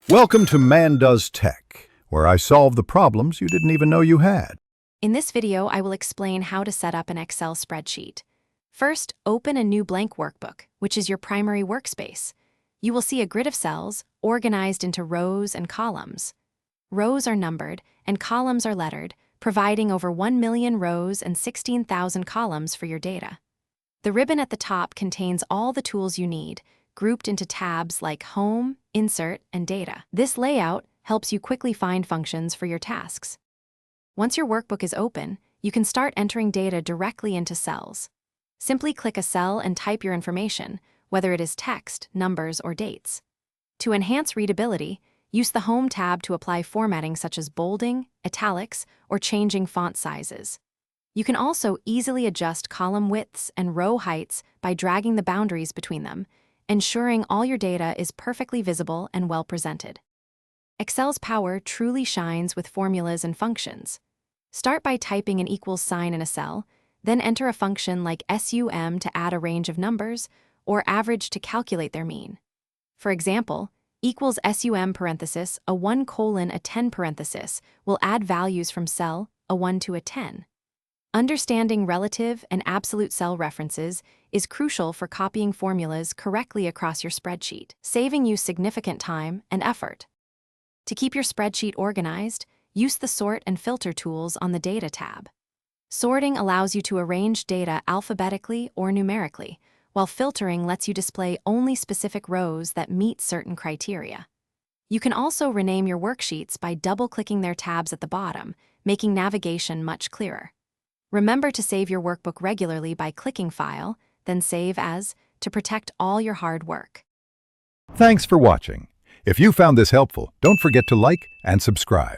Welcome to Man Does Tech, where I solve the problems you didn't even know you had. In this video, I will explain how to set up an Excel spreadsheet. First, open a new blank workbook, which is your primary workspace. You will see a grid of cells organized into rows and columns. Rows are numbered and columns are lettered, providing over 1 million rows and 16,000 columns for your data. The ribbon at the top contains all the tools you need, grouped into tabs like Home, Insert, and Data. This layout helps you quickly find functions for your tasks. Once your workbook is open, you can start entering data directly into cells. Simply click a cell and type your information, whether it is text, numbers, or dates. To enhance readability, use the Home tab to apply formatting such as bolding, italics, or changing font sizes. You can also easily adjust column widths and row heights by dragging the boundaries between them, ensuring all your data is perfectly visible and well presented. Excel's power truly shines with formulas and functions. Start by typing an equals sign in a cell, then enter a function like sum to add a range of numbers, or average to calculate their mean. For example, equals sum parenthesis a 1 colon a 10 parenthesis will add values from cell a 1 to a 10. Understanding relative and absolute cell references is crucial for copying formulas correctly across your spreadsheet, saving you significant time and effort. To keep your spreadsheet organized, use the Sort and Filter tools on the Data tab. Sorting allows you to arrange data alphabetically or numerically, while filtering lets you display only specific rows that meet certain criteria. You can also rename your worksheets by double-clicking their tabs at the bottom, making navigation much clearer. Remember to save your workbook regularly by clicking File, then Save As, to protect all your hard work. Thanks for watching. If you found this helpful, don't forget to like and subscribe.